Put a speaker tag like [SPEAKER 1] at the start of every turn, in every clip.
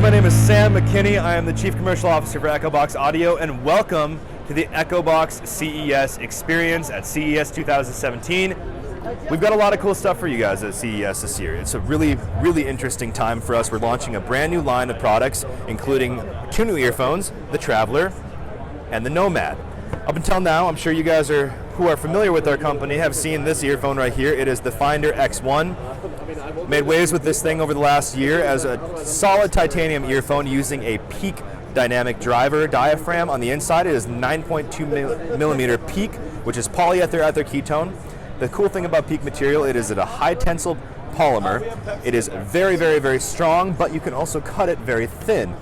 [SPEAKER 1] my name is Sam McKinney. I am the Chief Commercial Officer for Echobox Audio, and welcome to the Echobox CES experience at CES 2017. We've got a lot of cool stuff for you guys at CES this year. It's a really interesting time for us. We're launching a brand new line of products, including two new earphones, the Traveler and the Nomad. Up until now, I'm sure you guys who are familiar with our company have seen this earphone right here. It is the Finder X1. Made waves with this thing over the last year as a solid titanium earphone using a peak dynamic driver diaphragm on the inside. It is 9.2 millimeter peak, which is polyether ketone. The cool thing about peak material, it is at a high tensile polymer. It is very strong, but you can also cut it very thin.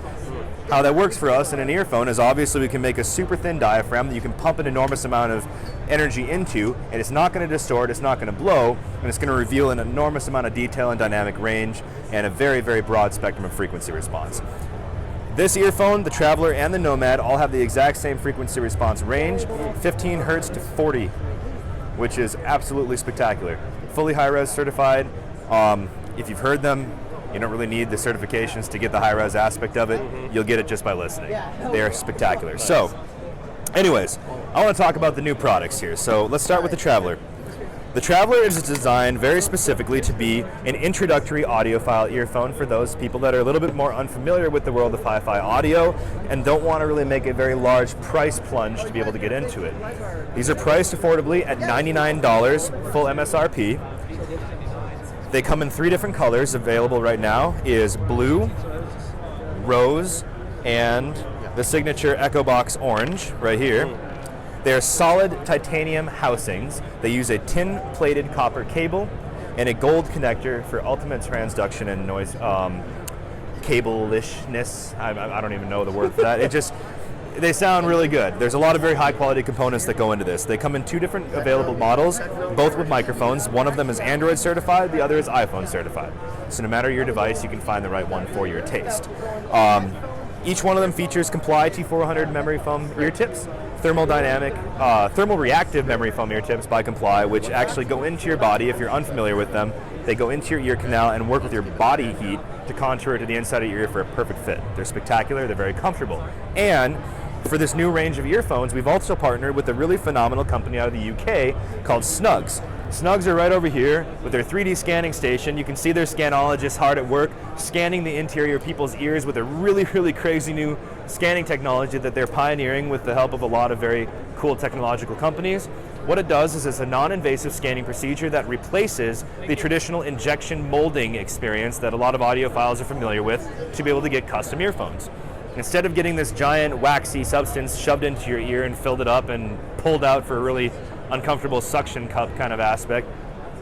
[SPEAKER 1] How that works for us in an earphone is obviously we can make a super thin diaphragm that you can pump an enormous amount of energy into, and it's not going to distort, it's not going to blow, and it's going to reveal an enormous amount of detail and dynamic range and a very broad spectrum of frequency response. This earphone, the Traveler and the Nomad, all have the exact same frequency response range, 15 hertz to 40, which is absolutely spectacular. Fully high-res certified. If you've heard them, you don't really need the certifications to get the high-res aspect of it. You'll get it just by listening. They are spectacular. So, anyways, I want to talk about the new products here. So let's start with the Traveler. The Traveler is designed very specifically to be an introductory audiophile earphone for those people that are a little bit more unfamiliar with the world of hi-fi audio and don't want to really make a very large price plunge to be able to get into it. These are priced affordably at $99 full MSRP. They come in 3 different colors. Available right now is blue, rose, and the signature Echobox orange right here. They are solid titanium housings. They use a tin-plated copper cable and a gold connector for ultimate transduction and noise cable-ishness. I don't even know the word for that. They sound really good. There's a lot of very high quality components that go into this. They come in 2 different available models, both with microphones. One of them is Android certified, the other is iPhone certified. So no matter your device, you can find the right one for your taste. Each one of them features Comply T400 memory foam ear tips, thermal reactive memory foam ear tips by Comply, which actually go into your body. If you're unfamiliar with them, they go into your ear canal and work with your body heat to contour to the inside of your ear for a perfect fit. They're spectacular, they're very comfortable. And for this new range of earphones, we've also partnered with a really phenomenal company out of the UK called Snugs. Snugs are right over here with their 3D scanning station. You can see their scanologists hard at work scanning the interior of people's ears with a really crazy new scanning technology that they're pioneering with the help of a lot of very cool technological companies. What it does is it's a non-invasive scanning procedure that replaces the traditional injection molding experience that a lot of audiophiles are familiar with to be able to get custom earphones. Instead of getting this giant waxy substance shoved into your ear and filled it up and pulled out for a really uncomfortable suction cup kind of aspect,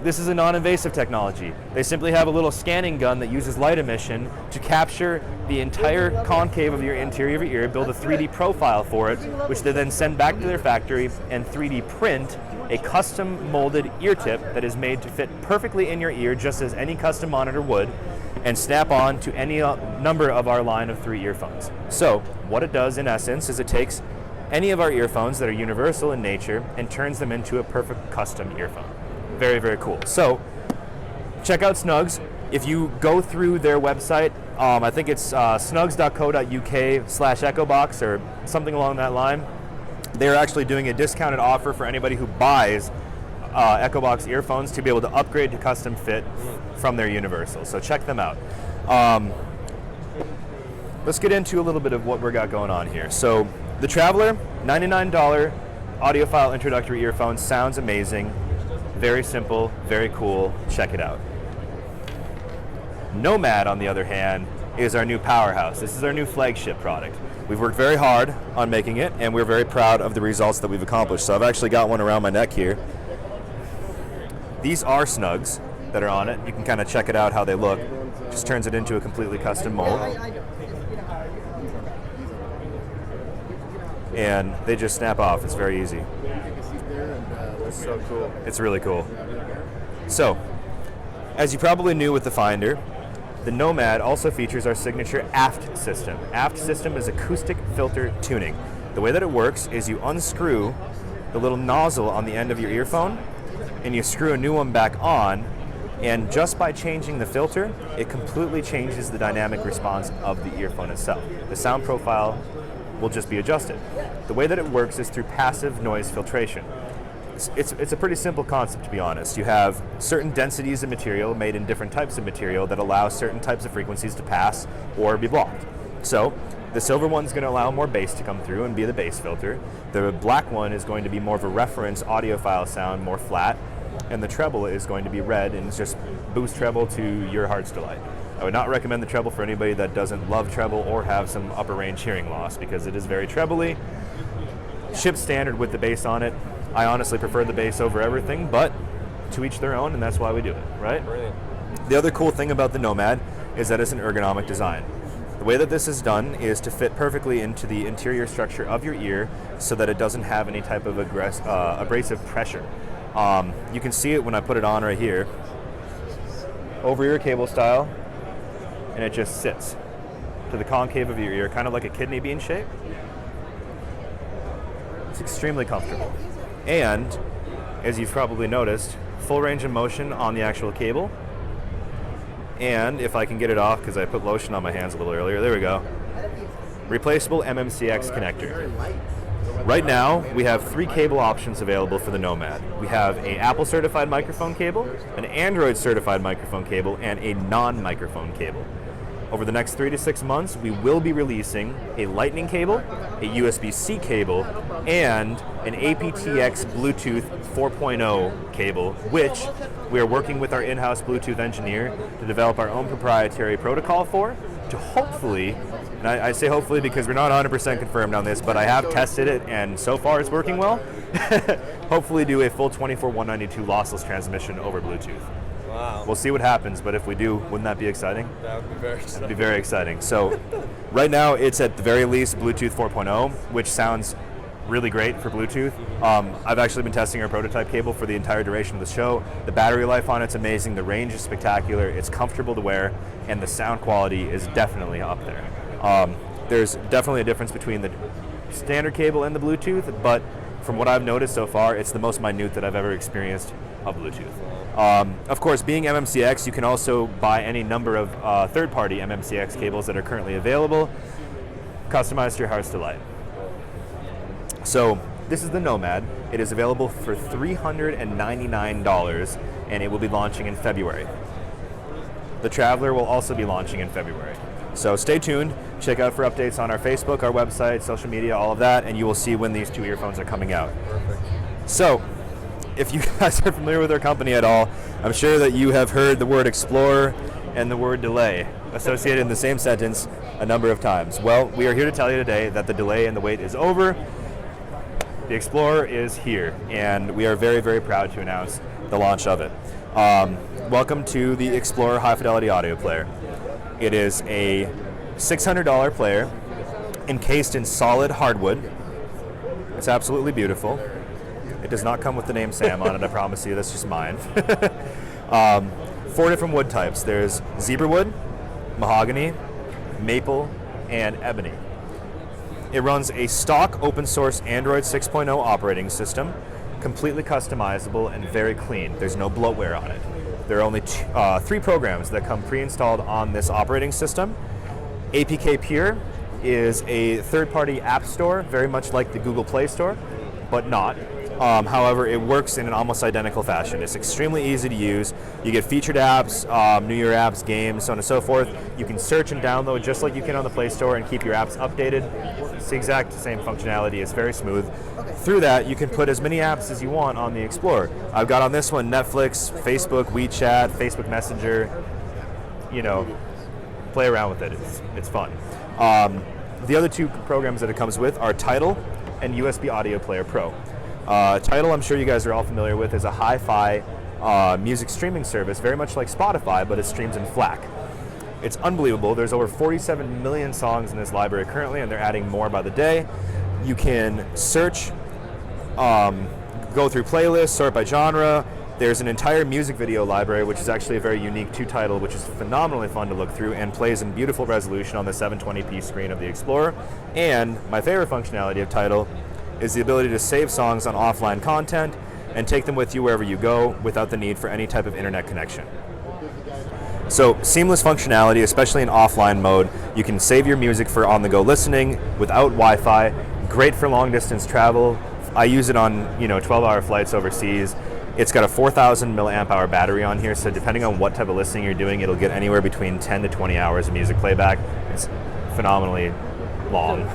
[SPEAKER 1] this is a non-invasive technology. They simply have a little scanning gun that uses light emission to capture the entire concave of your interior of your ear, build a 3D profile for it, which they then send back to their factory and 3D print a custom molded ear tip that is made to fit perfectly in your ear just as any custom monitor would, and snap on to any number of our line of 3 earphones. So what it does in essence is it takes any of our earphones that are universal in nature and turns them into a perfect custom earphone. Very cool. So check out Snugs. If you go through their website, I think it's snugs.co.uk/Echobox or something along that line, they're actually doing a discounted offer for anybody who buys Echobox earphones to be able to upgrade to custom fit from their universal. So check them out. Let's get into a little bit of what we got going on here. So the Traveler, $99 audiophile introductory earphone, sounds amazing. Very simple, very cool. Check it out. Nomad, on the other hand, is our new powerhouse. This is our new flagship product. We've worked very hard on making it, and we're very proud of the results that we've accomplished. So I've actually got one around my neck here. These are Snugs that are on it. You can kind of check it out how they look. Just turns it into a completely custom mold. And they just snap off. It's very easy.
[SPEAKER 2] It's so cool.
[SPEAKER 1] It's really cool. So, as you probably knew with the Finder, the Nomad also features our signature aft system. Aft system is acoustic filter tuning. The way that it works is you unscrew the little nozzle on the end of your earphone and you screw a new one back on, And just by changing the filter, it completely changes the dynamic response of the earphone itself. The sound profile will just be adjusted. The way that it works is through passive noise filtration. It's a pretty simple concept, to be honest. You have certain densities of material made in different types of material that allow certain types of frequencies to pass or be blocked. So the silver one's going to allow more bass to come through and be the bass filter. The black one is going to be more of a reference audiophile sound, more flat, and the treble is going to be red and it's just boost treble to your heart's delight. I would not recommend the treble for anybody that doesn't love treble or have some upper range hearing loss, because it is very trebly. Shipped standard with the bass on it. I honestly prefer the bass over everything, but to each their own, and that's why we do it, right?
[SPEAKER 2] Brilliant.
[SPEAKER 1] The other cool thing about the Nomad is that it's an ergonomic design. The way that this is done is to fit perfectly into the interior structure of your ear so that it doesn't have any type of abrasive pressure. You can see it when I put it on right here, over ear cable style, and it just sits to the concave of your ear, kind of like a kidney bean shape. It's extremely comfortable. And, as you've probably noticed, full range of motion on the actual cable. And if I can get it off, because I put lotion on my hands a little earlier, there we go. Replaceable MMCX connector. Right now, we have 3 cable options available for the Nomad. We have a Apple certified microphone cable, an Android certified microphone cable, and a non-microphone cable. Over the next 3 to 6 months, we will be releasing a Lightning cable, a USB-C cable, and an aptX Bluetooth 4.0 cable, which we are working with our in-house Bluetooth engineer to develop our own proprietary protocol for, to hopefully, and I say hopefully because we're not 100% confirmed on this, but I have tested it and so far it's working well, hopefully do a full 24-192 lossless transmission over Bluetooth.
[SPEAKER 2] Wow.
[SPEAKER 1] We'll see what happens, but if we do, wouldn't that be exciting?
[SPEAKER 2] That would be very exciting.
[SPEAKER 1] That'd be very exciting. So right now it's at the very least Bluetooth 4.0, which sounds really great for Bluetooth. I've actually been testing our prototype cable for the entire duration of the show. The battery life on it's amazing, the range is spectacular, it's comfortable to wear, and the sound quality is definitely up there. There's definitely a difference between the standard cable and the Bluetooth, but from what I've noticed so far, it's the most minute that I've ever experienced of Bluetooth. Of course, being MMCX, you can also buy any number of third-party MMCX cables that are currently available, customized to your heart's delight. So this is the Nomad. It is available for $399, and it will be launching in February. The Traveler will also be launching in February. So stay tuned, check out for updates on our Facebook, our website, social media, all of that, and you will see when these 2 earphones are coming out.
[SPEAKER 2] Perfect.
[SPEAKER 1] So, if you guys are familiar with our company at all, I'm sure that you have heard the word Explorer and the word delay associated in the same sentence a number of times. Well, we are here to tell you today that the delay and the wait is over. The Explorer is here, and we are very, very proud to announce the launch of it. Welcome to the Explorer High Fidelity Audio Player. It is a $600 player encased in solid hardwood. It's absolutely beautiful. It does not come with the name Sam on it, I promise you, that's just mine. 4 different wood types. There's zebra wood, mahogany, maple, and ebony. It runs a stock open source Android 6.0 operating system, completely customizable and very clean. There's no bloatware on it. There are only 3 programs that come pre-installed on this operating system. APK Pure is a third-party app store, very much like the Google Play Store, but not. However, it works in an almost identical fashion. It's extremely easy to use. You get featured apps, New Year apps, games, so on and so forth. You can search and download just like you can on the Play Store and keep your apps updated. It's the exact same functionality. It's very smooth. Through that, you can put as many apps as you want on the Explorer. I've got on this one Netflix, Facebook, WeChat, Facebook Messenger. You know, play around with it. It's fun. The other 2 programs that it comes with are Tidal and USB Audio Player Pro. Tidal, I'm sure you guys are all familiar with, is a hi-fi music streaming service, very much like Spotify, but it streams in FLAC. It's unbelievable. There's over 47 million songs in this library currently, and they're adding more by the day. You can search, go through playlists, sort by genre. There's an entire music video library, which is actually very unique to Tidal, which is phenomenally fun to look through and plays in beautiful resolution on the 720p screen of the Explorer. And my favorite functionality of Tidal is the ability to save songs on offline content and take them with you wherever you go without the need for any type of internet connection. So seamless functionality, especially in offline mode. You can save your music for on-the-go listening without Wi-Fi. Great for long-distance travel. I use it on 12-hour flights overseas. It's got a 4,000 milliamp hour battery on here, so depending on what type of listening you're doing, it'll get anywhere between 10 to 20 hours of music playback. It's phenomenally long.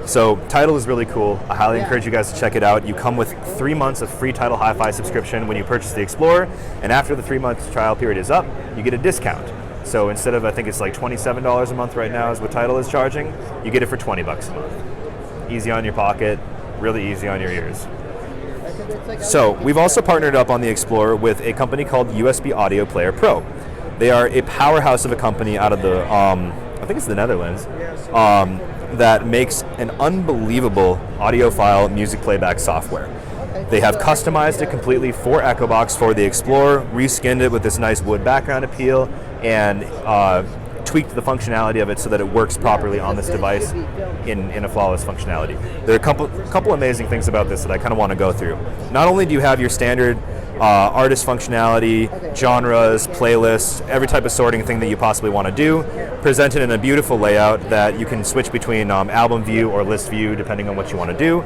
[SPEAKER 1] So Tidal is really cool. I highly encourage you guys to check it out. You come with 3 months of free Tidal Hi-Fi subscription when you purchase the Explorer, and after the 3-month trial period is up, you get a discount. So instead of, I think it's like $27 a month right now is what Tidal is charging, you get it for $20 a month. Easy on your pocket, really easy on your ears. So we've also partnered up on the Explorer with a company called USB Audio Player Pro. They are a powerhouse of a company out of the, I think it's the Netherlands, that makes an unbelievable audiophile music playback software. They have customized it completely for Echobox for the Explorer, reskinned it with this nice wood background appeal, and tweaked the functionality of it so that it works properly on this device in a flawless functionality. There are a couple amazing things about this that I kind of want to go through. Not only do you have your standard artist functionality, genres, playlists, every type of sorting thing that you possibly want to do, presented in a beautiful layout that you can switch between album view or list view depending on what you want to do.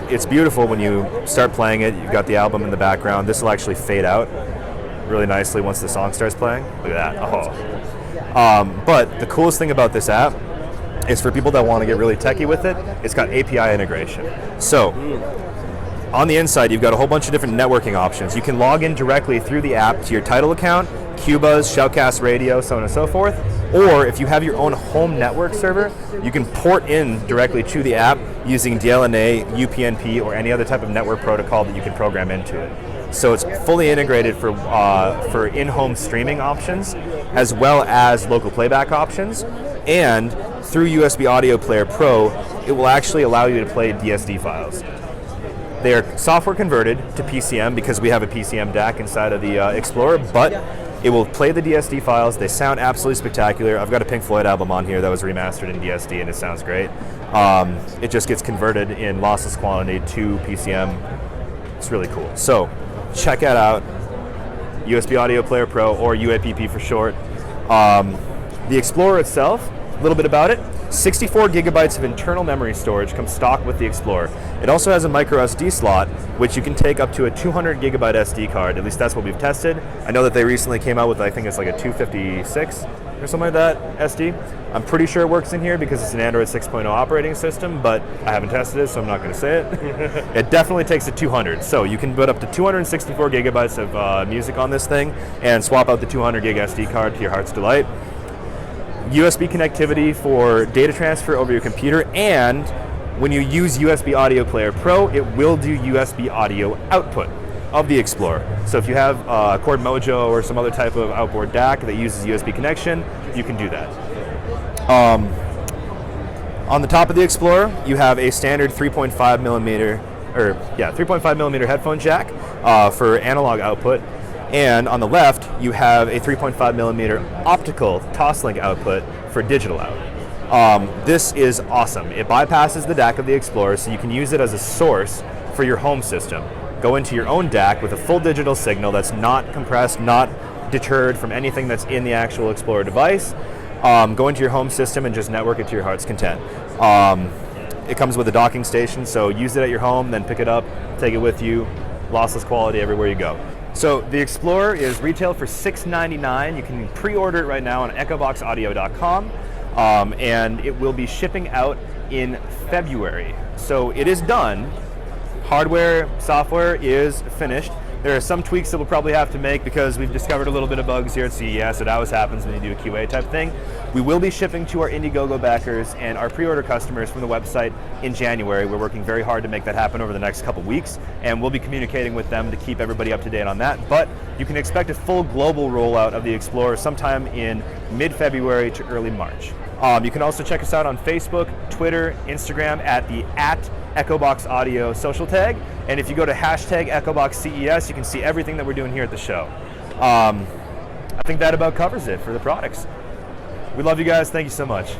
[SPEAKER 1] It's beautiful when you start playing it. You've got the album in the background. This will actually fade out really nicely once the song starts playing. Look at that. Oh. But the coolest thing about this app is for people that want to get really techie with it, it's got API integration. So on the inside, you've got a whole bunch of different networking options. You can log in directly through the app to your Tidal account, Qbuzz, Shoutcast Radio, so on and so forth. Or if you have your own home network server, you can port in directly to the app using DLNA, UPnP, or any other type of network protocol that you can program into it. So it's fully integrated for in-home streaming options, as well as local playback options. And through USB Audio Player Pro, it will actually allow you to play DSD files. They are software converted to PCM because we have a PCM DAC inside of the Explorer, but it will play the DSD files. They sound absolutely spectacular. I've got a Pink Floyd album on here that was remastered in DSD and it sounds great. It just gets converted in lossless quality to PCM. It's really cool. So check it out, USB Audio Player Pro, or UAPP for short. The Explorer itself, a little bit about it. 64 gigabytes of internal memory storage comes stock with the Explorer. It also has a micro SD slot, which you can take up to a 200 gigabyte SD card. At least that's what we've tested. I know that they recently came out with, I think it's like a 256 or something like that SD. I'm pretty sure it works in here because it's an Android 6.0 operating system, but I haven't tested it, so I'm not going to say it. It definitely takes a 200, so you can put up to 264 gigabytes of music on this thing and swap out the 200 gig SD card to your heart's delight. USB connectivity for data transfer over your computer, and when you use USB Audio Player Pro, it will do USB audio output of the Explorer. So if you have Chord Mojo or some other type of outboard DAC that uses USB connection, you can do that. On the top of the Explorer, you have a standard 3.5 millimeter headphone jack for analog output. And on the left, you have a 3.5 millimeter optical Toslink output for digital out. This is awesome. It bypasses the DAC of the Explorer, so you can use it as a source for your home system. Go into your own DAC with a full digital signal that's not compressed, not deterred from anything that's in the actual Explorer device. Go into your home system and just network it to your heart's content. It comes with a docking station, so use it at your home, then pick it up, take it with you, lossless quality everywhere you go. So the Explorer is retail for $699. You can pre-order it right now on echoboxaudio.com, and it will be shipping out in February. So it is done. Hardware, software is finished. There are some tweaks that we'll probably have to make because we've discovered a little bit of bugs here at CES. It always happens when you do a QA type thing. We will be shipping to our Indiegogo backers and our pre-order customers from the website in January. We're working very hard to make that happen over the next couple weeks, and we'll be communicating with them to keep everybody up to date on that. But you can expect a full global rollout of the Explorer sometime in mid-February to early March. You can also check us out on Facebook, Twitter, Instagram at Echobox Audio social tag. And if you go to hashtag Echobox CES, you can see everything that we're doing here at the show. I think that about covers it for the products. We love you guys. Thank you so much.